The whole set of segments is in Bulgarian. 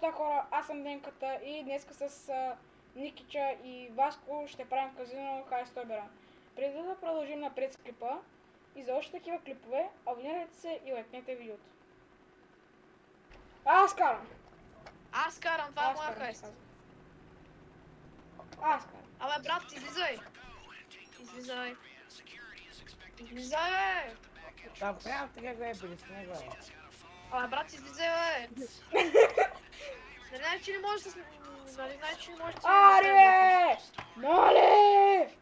Да, хора, аз съм Денката и днес с Никича и Васко ще правим казино High Stobera. Преди да продължим напред с клипа и за още такива клипове, абонирайте се и лайкнете видеото. Аз карам! Аз карам, това е моя хайст. Аз карам. Абе, брат, излизай! Излизай! Излизай, бе! Да, прямо така го е блесне, бе. Абе, брат, излизай, бе! Нали знаеш, че не можеш да... Нали знаеш, че не можеш да... Аре! Мале!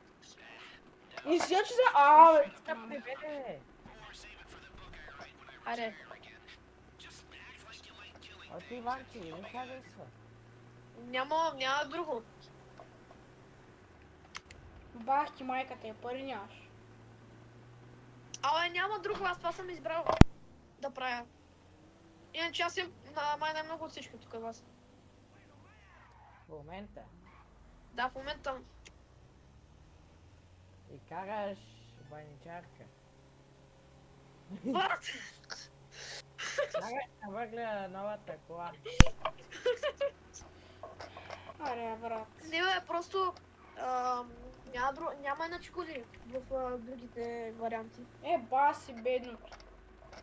Не си че за... Абе! Бе, Аре. а ти, Иванчи, не харесва. Няма друго. Бах ти майката, пари нямаш. Абе, няма друго, аз това съм избрал да правя. Иначе аз съм май най-много от всички тук вас. В момента. Да, в момента. И караш баничарка. Брат! Караш на въгля новата кола. Аре, брат. Не, бе, просто... няма иначе коли в другите варианти. Баси, бедното.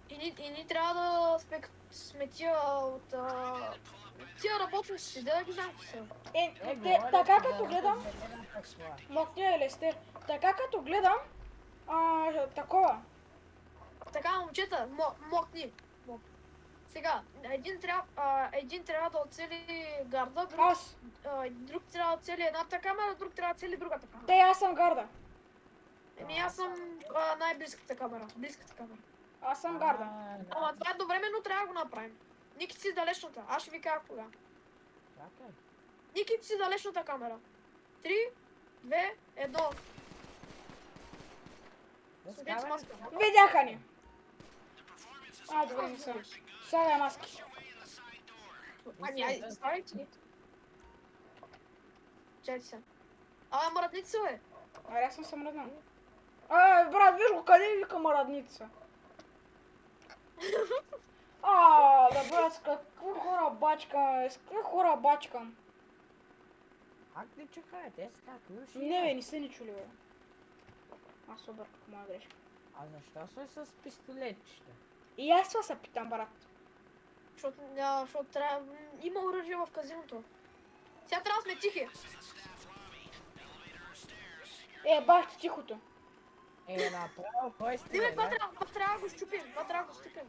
И ни трябва да сме тия от... тия работници, да ги знам какви са. Така като гледам... Мокния ли сте? Така като гледам... такова. Така, момчета, мокни. Сега, един трябва да оцели гарда, Аз. друг трябва да оцели едната камера, друг трябва да оцели другата камера. Аз съм гарда. Еми аз съм най-близката камера, близката камера. Аз съм гарда. Ама това едновременно трябва да го направим. Ники си далечната, аз ще ви кажа кога. Ники си далечната камера. 3, 2, 1. Слагайте с маска. Видяха ни. Добре, не съм. Слагай маски. Айде, слагайте ни. Чайте се. Мръдница, бе. Аз съм мръдна. Брат, виж го, къде вика мръдница? Да, брат, с какви хора бачкам, с какви хора бачкам? Как не чуха, те са как Не, бе, не са ни чули, бе. Аз обърках моя грешка. А защо сме с пистолетчета? И аз това се питам, брат. Защото трябва... Има оръжие в казиното. Сега трябва да сме тихи. Бах ти тихото. Направо, кой сте? Не, това трябва да го щупим.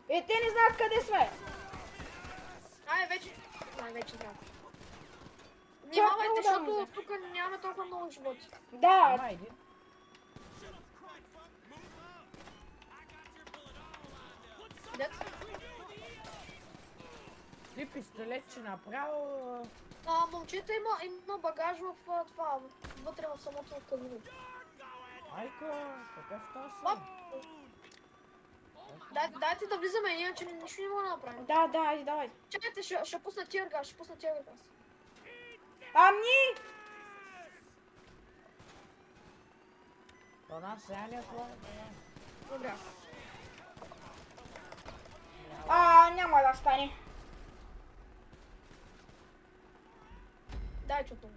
Те не знаят къде сме. Вече трябва. Внимавайте, защото тук нямаме толкова много животи. Да. Ти пистолетче направо... Момчета има багаж в това, вътре в самото казино. Майко, какъв то си? Дайте да влизаме, иначе нищо не мога да направим. Да, айде, давай. Чакайте, ще пусна тиргаз, Ами! То нас сега не е това. Добре. Няма да стане. Дай чуто.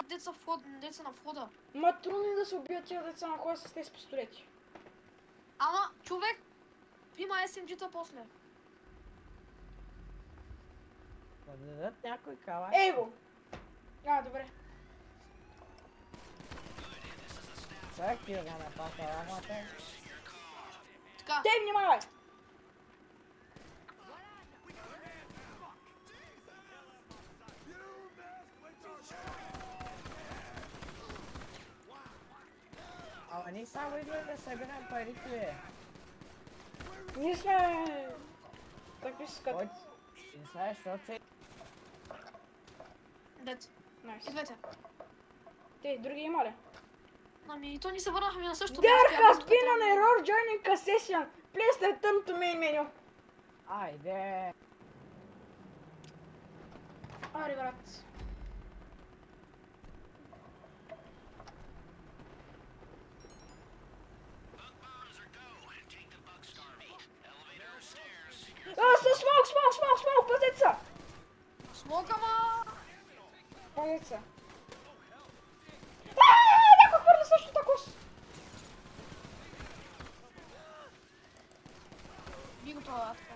Деца на входа. Ма трудно е да се убият тия деца на хора с тези пистолети. Ама, човек, има SMG-та после. Да дадат някой калаш. Ей го! Добре. Чак ти да напака ламата. Така. Те внимавай! Ама ние само идваме да съберем парите, бе. Ние сме... Такви си като... Не знаеш, защото се... Дете. Найс. Идвайте. Други има ли? Ами, то ни се върнахме на същото There has been an error joining a session. Please return to main menu. Айде! Аре, брат. Смок, пазете се! Покама! Пазят се. Някой хвърли също такос! Би го това, така.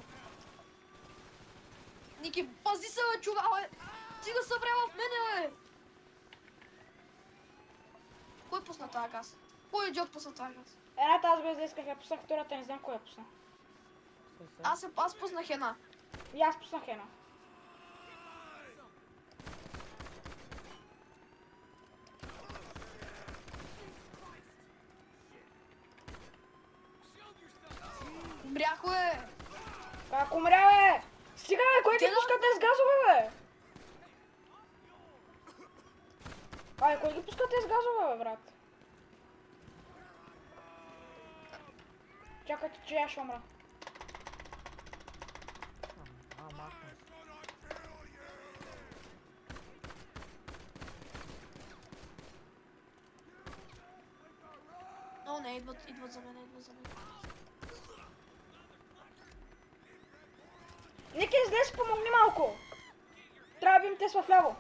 Ники, пази се, бе, чува, бе! Ти го събрява в мене, бе! Кой пусна тази газ? Кой идиот пусна тази газ? Едната аз без да исках я пуснах, втората не знам кой я пусна. Аз пуснах една. И аз пуснах една. Бряхо, бе! Как умря, бе? Стига, бе, кой ги Те пуска тези газове, бе? Ай, кой ги пуска тези газове, бе, брат? Чакайте, че я ще умра. Махна. О, не, идват за мен, идват за мен. Ники, излез, помогни малко. Трябва да бим те с вляво.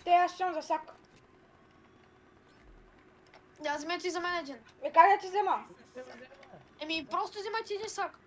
Те, аз съм за сак. Да, вземете и за мен един. Е, как да ти взема? Еми, просто вземайте един сак.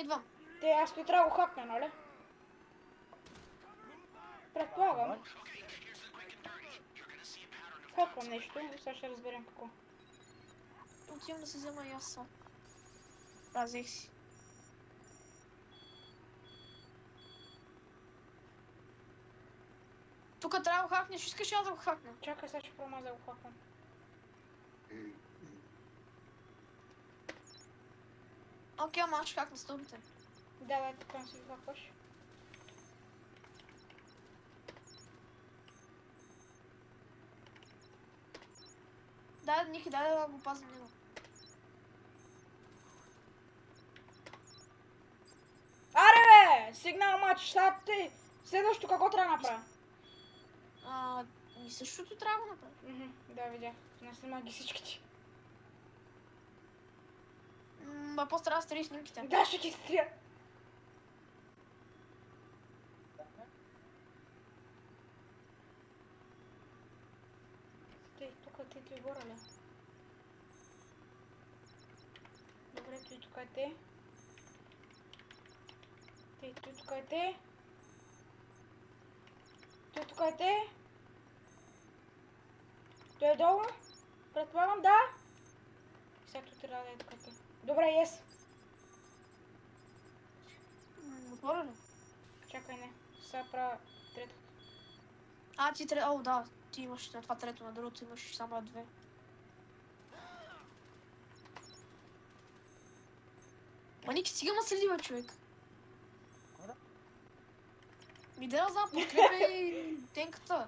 Идвам. Те, аз той трябва да го хакна, нали? Предполагам. Хаквам нещо, сега ще разберем какво. Отивам да се взема и аз сам. Да, взех си. Тук трябва да го хакнеш, искаш ли аз да го хакна? Чакай, сега ще промаза да го хаквам. Окей, ама аз ще хакна стълбите. Да, така не си го хакваш. Дай, Ники, дай да го пазим него. Аре, бе! Сигнал матч, сега ти. Следващото какво трябва да направя? И същото трябва да го направя. Да, видях. Не снимах ги всичките. Ма после трябва да строи снимките. Да, ще ги стрия. Тъй, тук ти горе ли? Добре, той тук е те. Тъй, той тук е те. Той тук е те. Той е долу. Предполагам, да. Сега той трябва да е тук е те. Добре, ес. Отворя ли? Чакай, не. Сега правя третото. Ти трябва... О, да. Ти имаш на това трето, на другото имаш само две. Ма Ники, стига ма следи, бе, човек. Да. Ми да знам, подкрепяй тенката.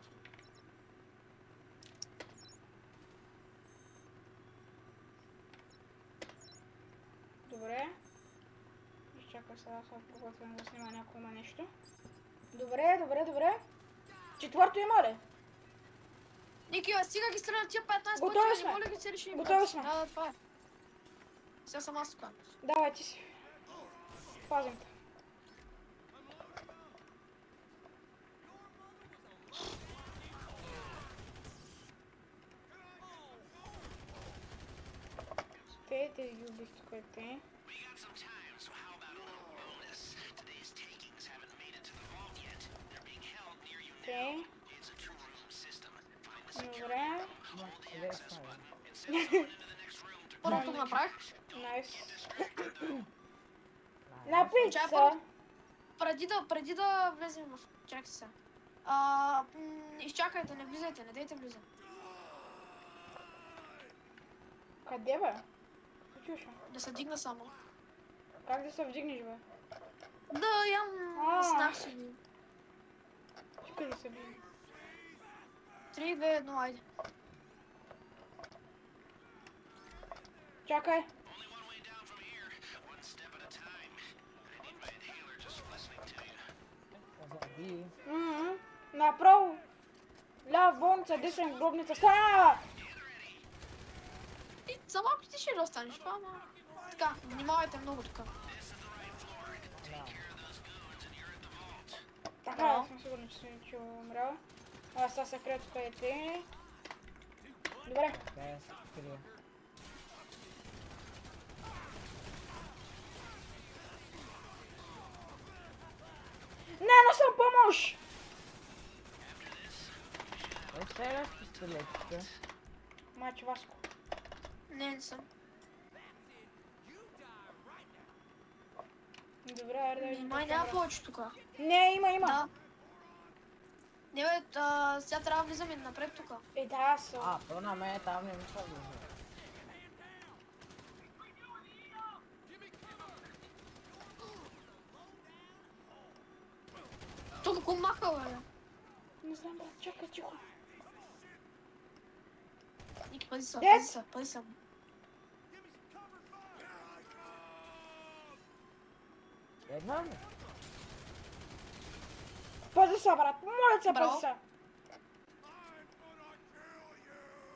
Добре. Изчакай сега, подготвям да снима някой има нещо. Добре, добре, добре. Четвърто има ли? Ники, бе, стига ги стрелят тия 15 Готови пъти, сме. не моля ги целиш и Готови сме. Да, това е. Сега съм аз тук. Давай ти си. Пазим те. Те ги убих тук е те. Те. Добре. Първото го направих. Найс. Чай, Напица. първо. Преди да влезем в... Чакай се. Изчакайте, не влизайте, не дейте влиза. Къде бе? Чуша. Да се дигна само. Как да се вдигнеш бе? Да ям А. снах си. Къде се били? 3, 2, 1, айде. Чакай. Заби. Направо. Лява болница, десен гробница. Стана! И за малко ти ще да останеш това, ама... Така, внимавайте много тук. Да. Така, аз съм сигурен, че умрял. Аз сега се крия тук и те. Добре. Къде се крие? Не съм помощ! Кой стреля с пистолетите? Мачо Васко. Не съм. Добре, айде да видим. Май какво няма умря. повече тук. Не, има. Да. Не бе, сега трябва да влизаме напред тук. Е, да, аз съм. А, то на мен там не ми се влиза. Тук го маха, бе. Не знам, брат, чакай, тихо. Ники, пази се, Дед! пази се, пази се. Едно ли? Пази се, брат, моля се, Браво. пази се.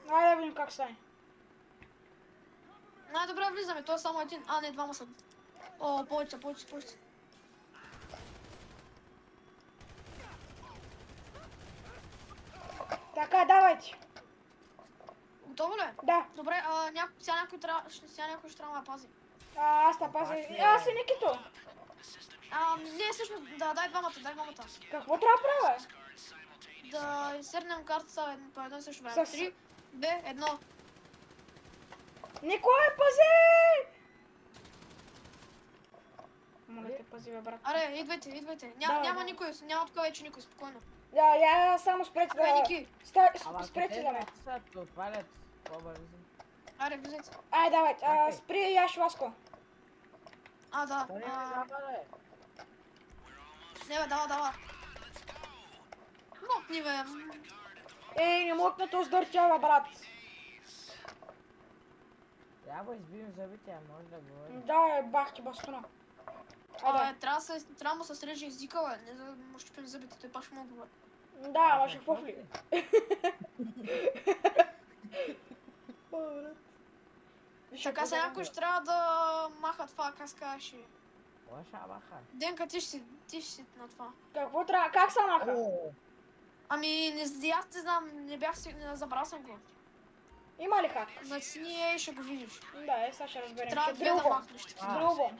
Айде да видим как стане. Най-добре влизаме, той е само един. А, не, двама са. О, повече. Така, давайте. Готово ли? Да, Добре, сега някой ще трябва да пази. аз те пазя. Аз и Никито. Не, всъщност, да, дай двамата. Какво трябва да правя? Да изсърнем картата по едно и също време. С- 3, 2, 1. Никой, пази! Моля те, пази, бе, брат. Аре, идвайте. Да, Няма да. никой, няма тук вече никой, спокойно. Да, я само спрете Бе, да... Ники, Ама Спрете да ме. са те отвалят по-бързо. аре, влизайте. Ай, давайте, Чакай. спри Яш Васко. Да. То не ми западе. Не бе, дава. Мокни, бе. Ей, не мокна този дъртя, бе, брат. Я го избием зъбите, а може да говори. Да, бах ти бастуна. Айде. Трябва да му се среже езика, бе. Не да му щупим зъбите, той пак ще му говори. Да, ама ще какво ли? Така сега някой ще трябва да маха това, как се казваше. Лоша баха. Денка, ти ще си на това. Какво трябва? Как се маха? Ами, аз не знам, не бях си, не забрал съм го. Има ли как? Значи ние ще го видиш. Да, сега ще разберем. Трябва Ще две да друго. махнеш. Друго.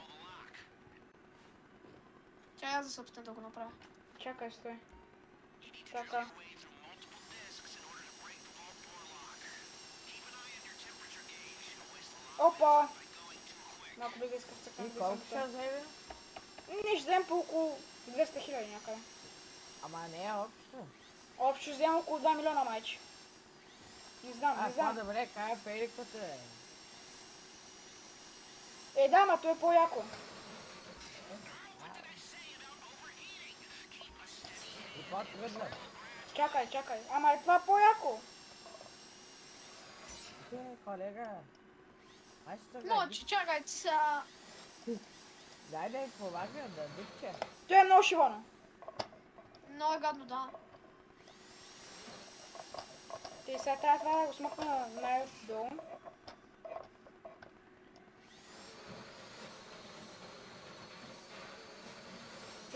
Чай аз да се опитам да го направя. Чакай, стой. Така. Опа! Малко без да искам се И колко ще вземе? Не, ще вземем по около 200 хиляди някъде. Ама не е общо. Общо ще вземем около 2 милиона, майче. Не знам. По-добре, кай е пеликата е. Е, да, ма то е по-яко. И по-твърдо. Чакай. Ама е това по-яко. Колега. Ай ще Мочи, чакайте сега. Дай да й помагам да дикче. То е много шивано. Много е гадно, да. Те сега трябва това да го смъкна най-долу.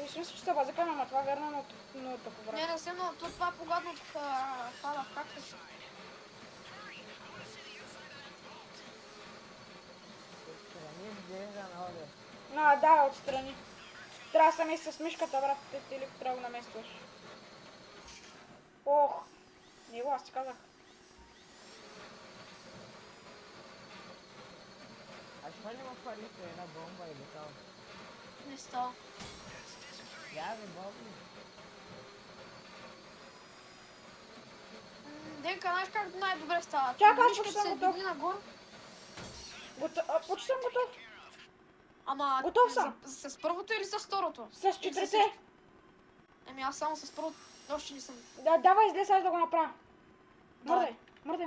И си мисля, че се базикаме, ама това верно, но тъпо време. Не съм, но това е погадно от хвала. Как ще? Страни изглежда много. Да, отстрани. Трябва да се меси с мишката, брат, ти ли трябва да го наместваш. Ох, не го, аз ти казах. А що не му парите една бомба или това? Не става. Я ви бомби. Денка, знаеш как най-добре става? Чакай, аз Мишката почти съм се готов. дигни нагоре. Почти съм готов. Ама... Готов съм. С първото или с второто? С четирите. Еми аз само с първото още не съм. Да, давай, излез, аз да го направя. Давай. Мърдай.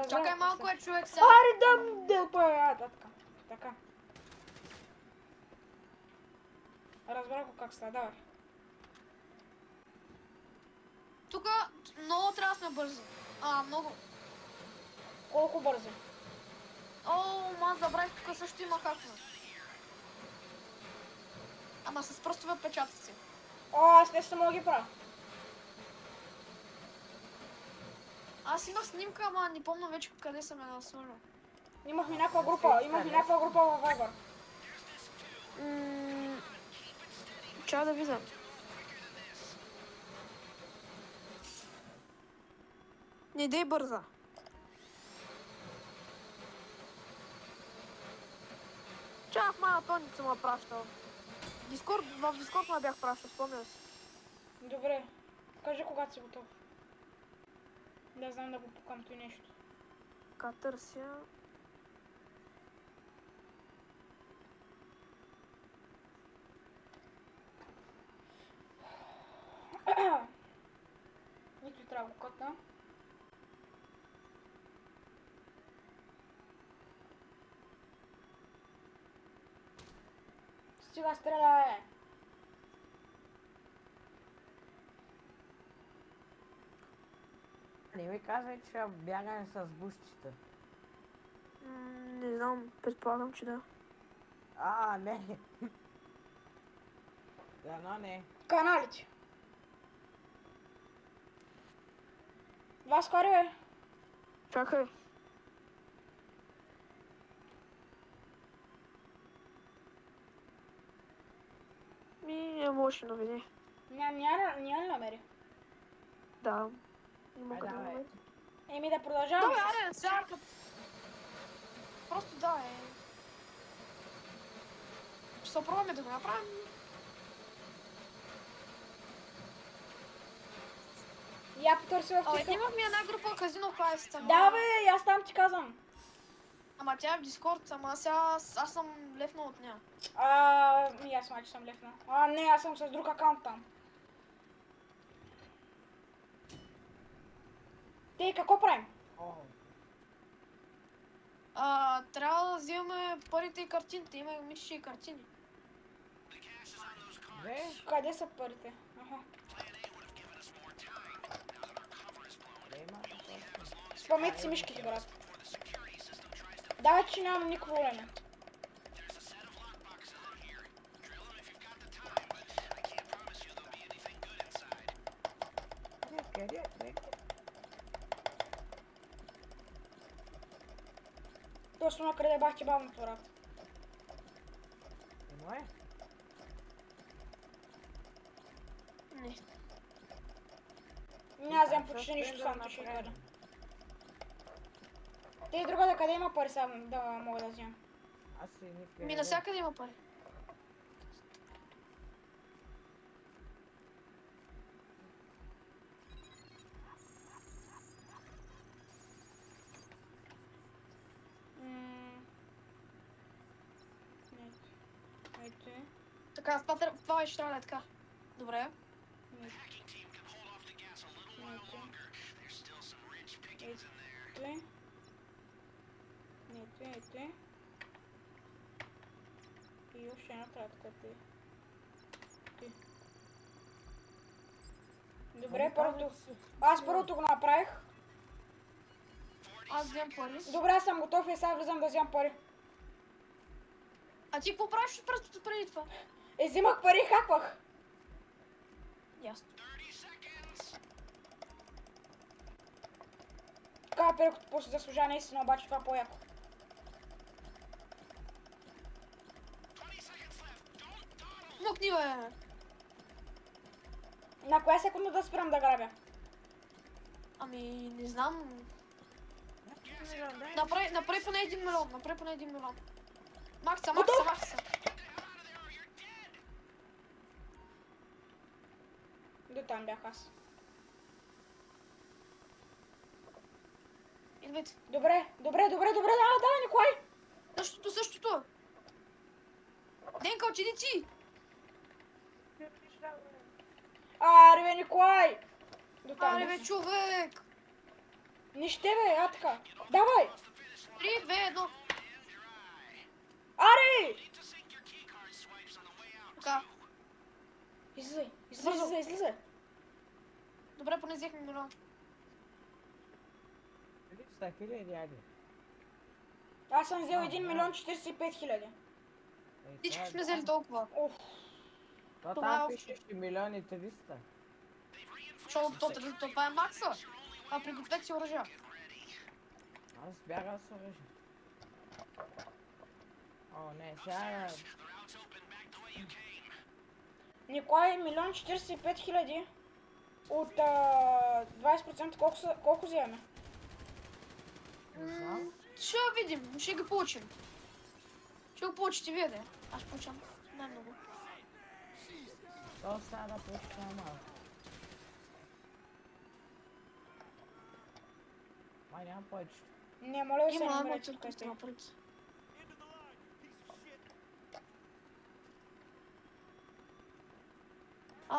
Чакай малко човек сега. Аре да, така. Така. Разбрах го как става, давай. Тук много трябва да сме бързи. Много. Колко бързи? Аз забравих, тук също има хакове. Ама с пръстови отпечатъци. Аз не съм мога ги правя. Аз имах снимка, ама не помня вече къде съм я насложил. Имахме някаква група във Viber. Чакай да видя. Не дей бърза. Чакай в маратоница ме пращал. В Дискорд ме бях пращал, спомням си. Добре. Кажи когато си готов. Да знам да го пукам той нещо. Така търся. Нито трябва да го кътна. Стига, стреляй! Не ми казвай, че бягане с бушчета. Не знам, предполагам, че да. Не. Дано не. Каналите. Васко, аре, Чакай. Нямам лоши новини. няма ли намери? Да. Не мога да давай. намеря. Еми да продължаваме Добре, с... аре, сега. Просто да, Ще се опробваме да го направим. Я потърси в TikTok. Имахме една група казино Хайст. Да бе, аз там ти казвам. Ама тя е в Дискорд, ама сега аз съм лефнал от нея. И аз май, че съм лефнал. Не, аз съм с друг акаунт там. Те, какво правим? Трябва да взимаме парите и картините. Има миши и картини. Къде са парите? Аха. Спомнете си мишките, брат. Давай, че нямам никакво време. Къде? Точно на къде бах ти бавното, брат. Е? Не. Няма да взем почти нищо, сам ще кажа. Те и друга да къде има пари сам да мога да вземам. Аз си никъде. Навсякъде има пари. Ето. Така, това ще трябва да е така. Добре. Ето. И още една трябва така ти. Добре, първото. Аз първото го направих. Аз вземам пари. Добре, аз съм готов и сега влизам да вземам пари. А ти какво правиш преди това? Взимах пари и хаквах. Ясно. Така е перекото после заслужава наистина, обаче това по-яко. Мукни, бе! На коя секунда да спирам да грабя? Ами, не знам. Направи поне 1 милион, направи поне 1 милион. Макса. До там бях аз. Идвайте. Добре, давай, Николай! Същото. Денка, отиди ти! Аре бе, Николай! До там. Аре бе, човек! Нищо бе, а така. Давай! 3, 2, 1. Аре! Така. Излизай, Бързо. излизай, излизай. Добре, поне взехме милион. 300 хиляди, айде. Аз съм взел А, 1 да. милион 45 хиляди. Всички сме взели толкова. Оф, То Това там е пишеше милион и 300. Защото това е макса. А пригответе си оръжия. Аз бягал с оръжие. О, не, сега... Николай, милион 45 хиляди. От 20% колко вземаме? Не знам. Ще видим, ще ги получим. Ще го получите вие, да. Аз получам най-много. То става да получи малко. Май няма повече. Не, моля ви се, не Има, но умрете тук тук. Е. сте напред.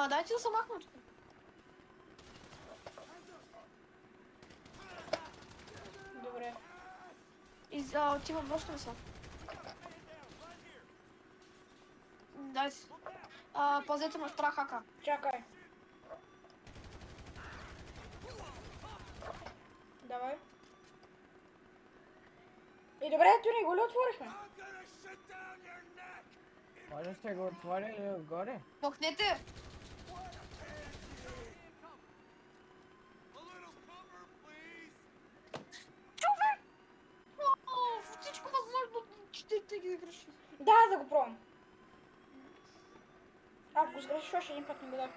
Дайте да се махнем тук. Добре. Отивам, връщаме се. Дай си. Пазете ме в трахака. Чакай. Давай. И добре, ето не го ли отворихме? Може сте го отворили отгоре? Махнете! Човек! Всичко възможно, че те ги греши. Да го пробвам. Ако го сгрешиш още един път не го да.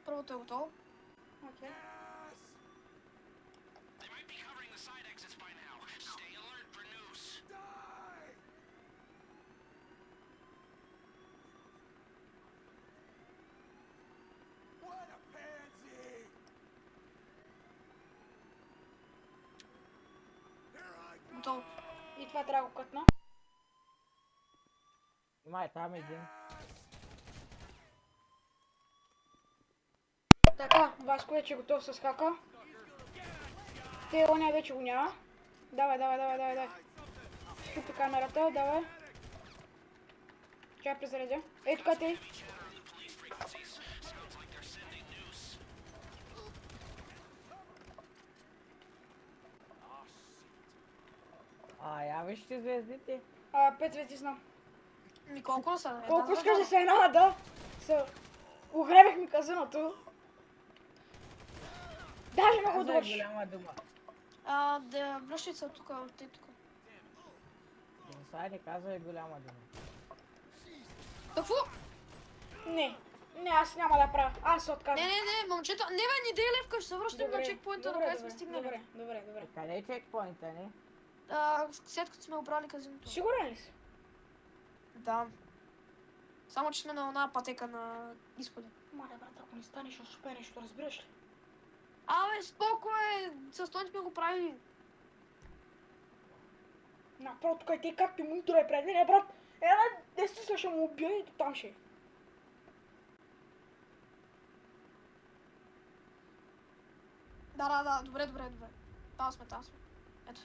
Първото е готово. Окей. Готово. И това трябва да го кътна. Има и там един. Така, Васко вече е готов с хака. Те оня вече го няма. Давай. Чупи камерата, давай. Чай презаредя. Ей, тук ти. Я вижте звездите. 5 звезди знам. Ми колко са? Колко искаш да се една, да? Огребех ми казиното. Даже много Каза е довърши. голяма дума. Да връщай се тук, те тук. Сайде каза е голяма дума. Какво? Не, аз няма да правя. Аз се отказвам. Не, момчета. Не бе, не дей левка, ще се връщам на чекпоинта, до къде сме стигнали. Добре. Къде е чекпоинта, не? След като сме обрали казиното. Сигурен ли си? Да. Само, че сме на една пътека на изхода. Мале, брат, ако не станеш, ще успее нещо, разбираш ли? Абе, споко е! С този сме го правили. Направо тук и те както монитора е пред мен, брат. Ела, десни ще му убия и там ще е. Да, добре. Там сме. Ето.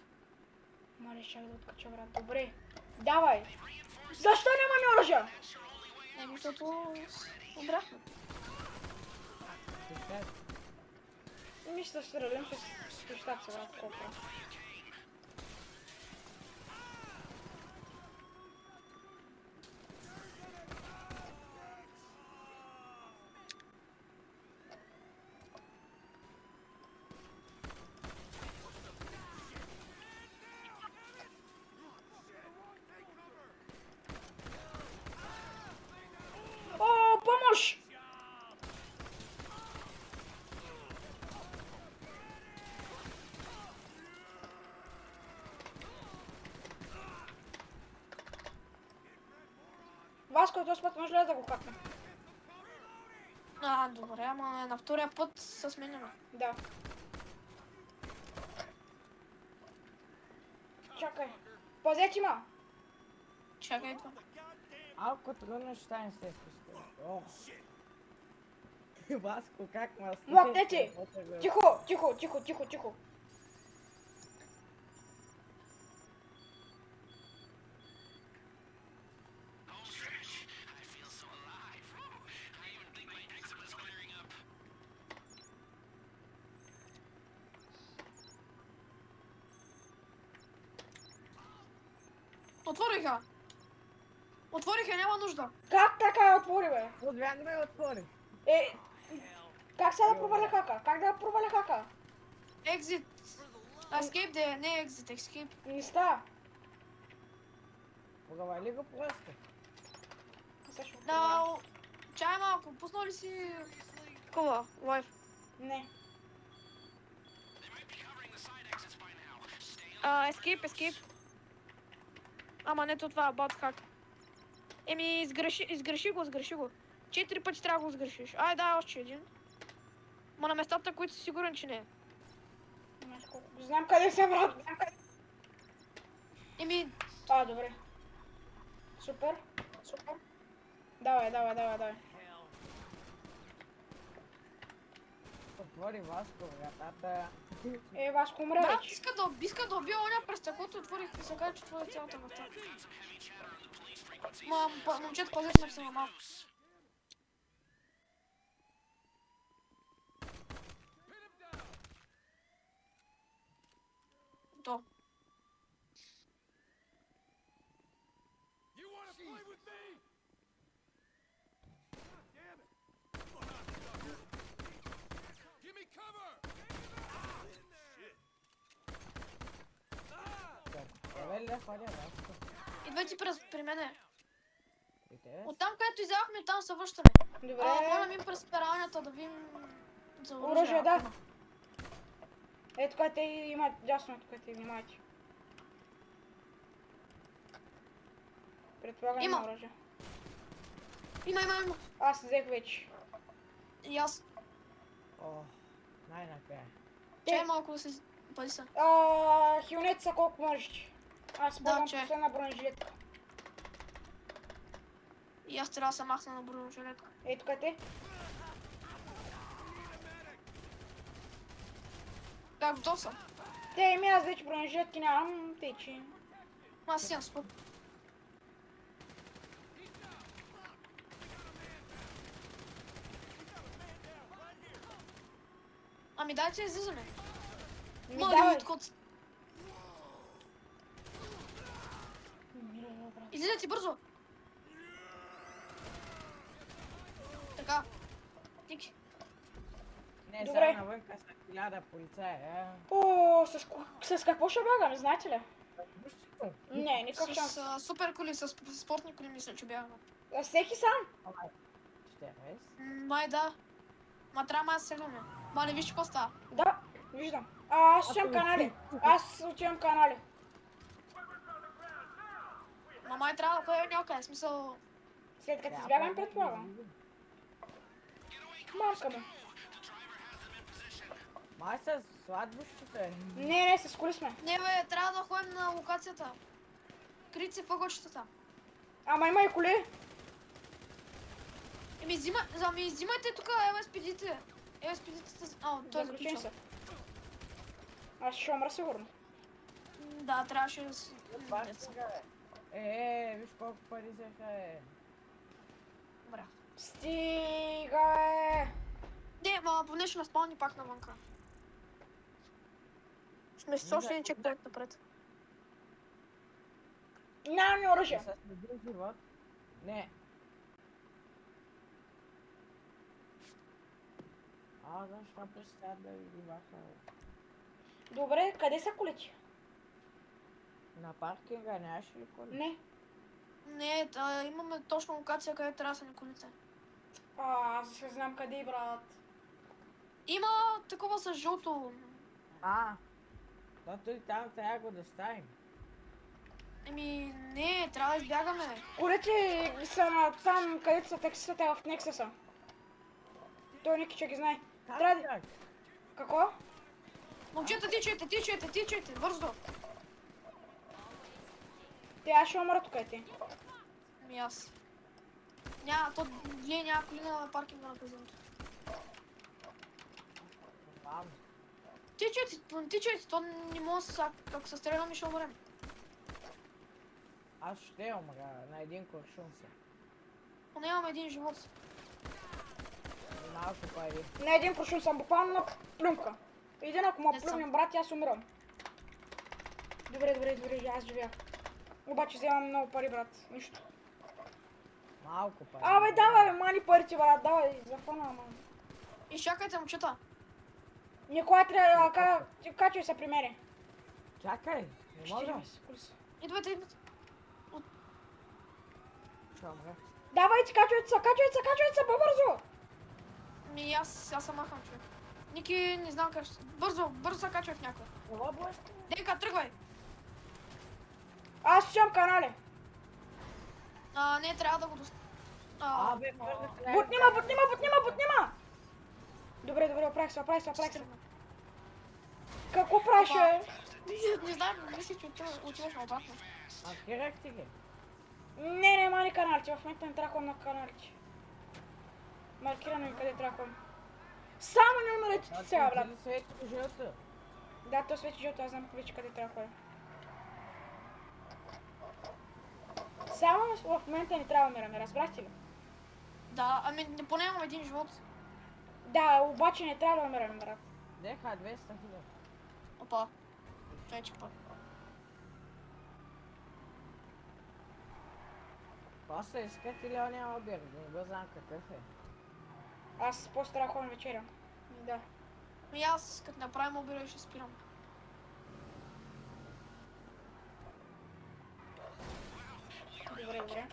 Мале, ще да откача, брат. Добре. Давай. Защо нямаме оръжия? Защото умряхме. Мисля да стрелям с пищаца, брат, колко. О, помощ! Васко, този път може ли да го хакнем? Добре, ама на втория път се сменяме. Да. Чакай. Пазете има! Чакай това. Малко трудно ще стане след пустя. О! Васко, как ма стига? Млъкнете! Тихо, тихо, тихо, тихо, тихо. Отвориха! Отвориха, няма нужда. Как така я отвори, бе? Отвян да ме отвори. Е, как сега да проваля хака? Как да проваля хака? Exit. Escape де, не exit, escape. Не става. Провали го просто. Да, чай малко, пуснал ли си такова, лайф? Не. Escape. Ама не това, bot hack. Еми, изгреши го. 4 пъти трябва да го сгрешиш. Ай, да, още един. Ма на местата, които си сигурен, че не е. Знам къде съм, брат. Еми, Добре. Супер. Давай. Отвори Васко, вратата. Васко умре брат, вече. иска да убия оня през стъклото, отворих и се каза, че това е цялата врата. Момчета, пазете ме се на малко. То. Еве ли ходя Васко? Идвайте при мене. И те? Оттам, където изяхме, там се връщаме. Добре. Ходим им през пералнята да видим за Оръжие, оръжие. да. Ето къде те имат дясно, ето къде те внимавайте. Предполагам Има. има оръжие. Има. Аз взех вече. И аз. О, най-накрая. Чай малко да се пази се. Хилнете са колко можете. Аз ползвам че. последна бронежилетка. И аз трябва да се махна на бронежилетка. Ето къде. Да, готов съм. Аз вече бронежилетки нямам, тъй че... Аз си имам спок. Ами дайте излизаме. Давай. Излизайте бързо. Така. Тики. Не, Добре. сега навънка са 1000 полицая. С какво ще бягаме, знаете ли? Бушчето. Не, никакъв шанс. С супер коли, с спортни коли мисля, че бягаме. Всеки сам. Ще рез. Май да. Ма трябва да се гледаме. Мале, виж какво става. Да, виждам. Аз отивам канали. Ма май трябва да ходим някъде, смисъл... След като избягам, предполагам. Марка ме. Май с сладбушчета. Не, с коли сме. Не бе, трябва да ходим на локацията. Крит се въгълчетата. Ама има и коли. Взимайте тук LSPD-те. LSPD-те... той е Заключени заключен. са. Аз ще умра сигурно. Да, трябваше да си... Виж колко пари взеха, Добре. Стига, Не, ма поне ще наспални пак навънка. Сме с още един чекпоинт напред. Нямам ми оръжие. С един живот. Не. Защо представя да ви баха? Добре, къде са колите? На паркинга нямаш ли коли? Не. Не, имаме точно локация, където трябва да са ни колите. Аз ще знам къде, брат. Има такова с жълто. Защото и там трябва да го доставим. Еми, Не, трябва да избягаме. Колите са на там, където са таксисата в Нексуса. Той Никича ги знае. Трябва да... Как? Какво? Момчета, ти чуете, бързо. Те аз ще умра тук, ти. Ами аз. Няма, то вие няма коли на паркинга на казиното. Бам. Ти чуете, то не може да ако се стрелям и ще умрем. Аз ще умра на един куршум се. Но нямаме един живот. И малко пари. На един прошум съм буквално на плюнка. Един ако му Не съм. плюнем брат, аз умрам. Добре, аз живея. Обаче вземам много пари, брат. Нищо. Малко пари. Абе, давай, мани парите, брат, давай, за фана, ман. Изчакайте, момчета. Никога трябва да качвай се при мене. Чакай, не мога. Идвайте. Ще умра. Давайте, качвайте се, по-бързо! Ми аз съм махам, човек. Ники, не знам как ще... Бързо се качвай в някой. Това блъска. Дека, тръгвай. Аз слушам канали. Не, трябва да го Абе, бързо. Бутнима! Добре, оправих се. Какво правиш, бе? Не знам, мисля, че отиваш на обратно. Маркирах ти ги. Не, мани каналите, в момента не трахвам на каналите. Маркирано и къде трахвам. Само не умрете ти сега, брат. Ти свети жълто. Да, то свети жълто, аз знам вече къде трахвам. Само в момента не трябва да умираме, разбрахте ли? Да, ами поне имам един живот. Да, обаче не трябва да умираме, брат. Деха 200 000. Опа. Вече пак. После искате ли оня обир? Не го знам какъв е. Аз после трябва да ходим вечеря. Да. Ми аз, като направим обира, ще спирам. Добре.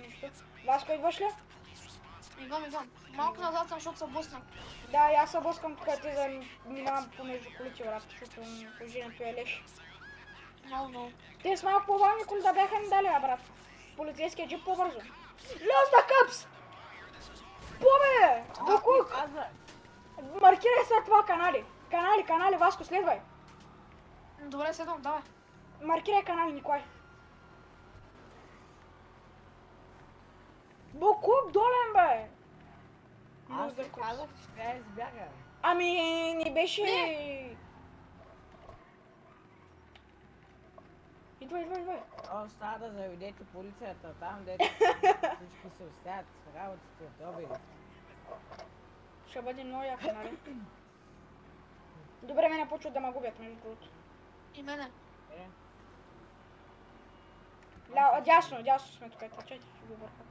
Нищо. Васко, идваш ли? Идвам. Малко назад съм, защото се блъснах. Да, и аз се блъскам тук, ти да минавам помежду колите, брат, защото положението е леш. Много. Те с малко по-бавни коли да бяха ни дали, брат. Полицейския джип по-бързо. Лез на къпс! Побе! Букук! Маркирай след това канали. Канали, Васко, следвай. Добре, седвам, давай. Маркирай канали, Николай. Букук, долен, бе! Аз ти казах, че трябва да избяга. Ами, не беше... Идвай. О, става да заведете полицията там, дето всички се оставят с работите от обиди. Ще бъде много яко, нали? Добре, мене почват да ме губят, между другото. И мене. Дясно сме тук, чайте, ще го бърка.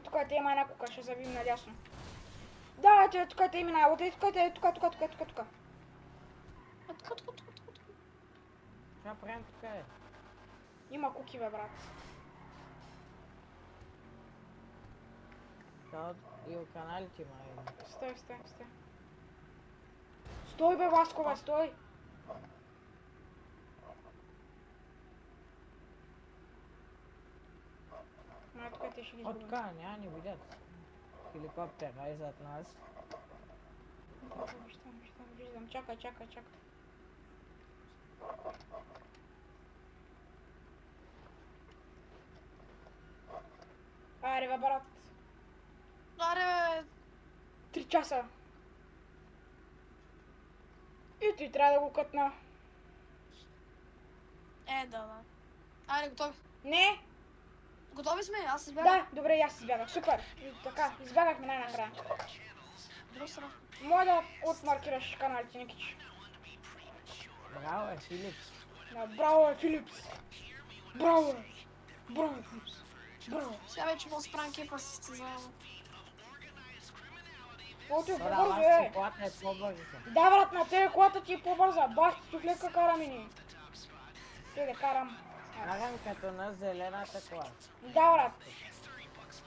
Тук има една кука, ще завим надясно. Да, тук има една, тук. Ще правим тук е. Има куки, бе, брат. И от каналите има. Стой. Стой, бе, Васко, бе, стой. Тук те ще ги От изгубим. тук няма ни видят. Хеликоптера е зад нас. Виждам, чакай. Аре, бе, брат. Аре, 3 часа. И ти трябва да го кътна. да. Айде, готови. Не? Готови сме, аз избягам. Да, добре, и аз избягах. Супер. И така, избягахме най-накрая. Добре, сра. Може да отмаркираш каналите, Никич. Браво е, Филипс. Да, браво е, Филипс. Браво, Филипс. Браво. Сега вече мога да справим кефа с състезаемо. Колото е Да, по-бързо, аз е. колата е по-бързо. Да, брат, на тебе колата ти е по-бърза. Бах, чуфлетка караме ни. Те да карам. Карам като на зелената кола. Да, брат.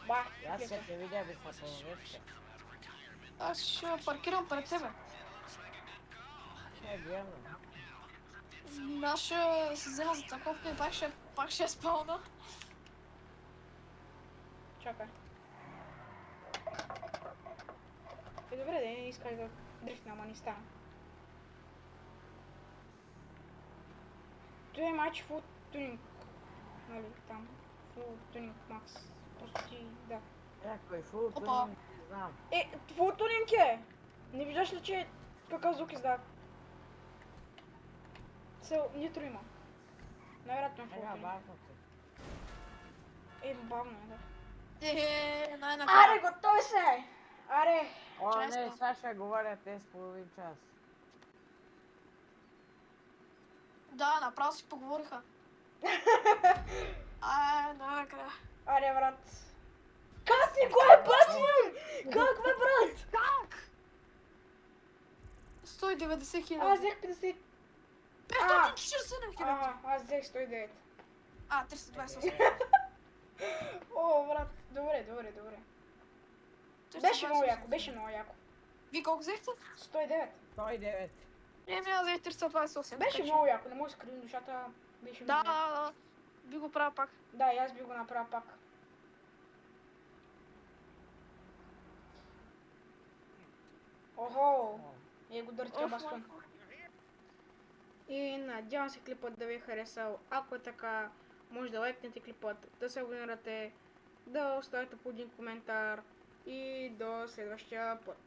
Бах, Аз ще чуфлетка. те видя да се повръща. Аз ще паркирам пред тебе. Ще е вярно. Аз ще си взема за таковка и пак ще спълна. Чакай. Добре, да не искаш да дрифтна, ама не стана. Той е матч фул тунинг. Нали, там. Фул тунинг макс. Просто ти, да. Някой фул Опа. тунинг, не знам. Фул тунинг е! Не виждаш ли, че какъв звук издава? Нитро има. Най-вероятно е фул Ега, тунинг. бавно се. Бавно е, да. Най-накрая. Аре, готови се! Аре! О, не, Често. сега ще говоря те с половин час. Да, направо си поговориха. Най-накрая. Аре, брат. Как си, кой е бачвам? Как бе, брат? Как? 190 Аз хиляди. взех 50. 547 хиляди. Аз взех 109. 328. О, брат. Добре. Беше много яко. Вие колко взехте? 109. 109. Аз взех 328. Беше така че- много яко, не мога да скривам душата. Беше Да, много яко. да. Би го правил пак. Да, и аз би го направил пак. Охо! Го дъртя бастун. И надявам се клипът да ви е харесал. Ако е така, може да лайкнете клипът, да се абонирате, да оставите по един коментар и до следващия път.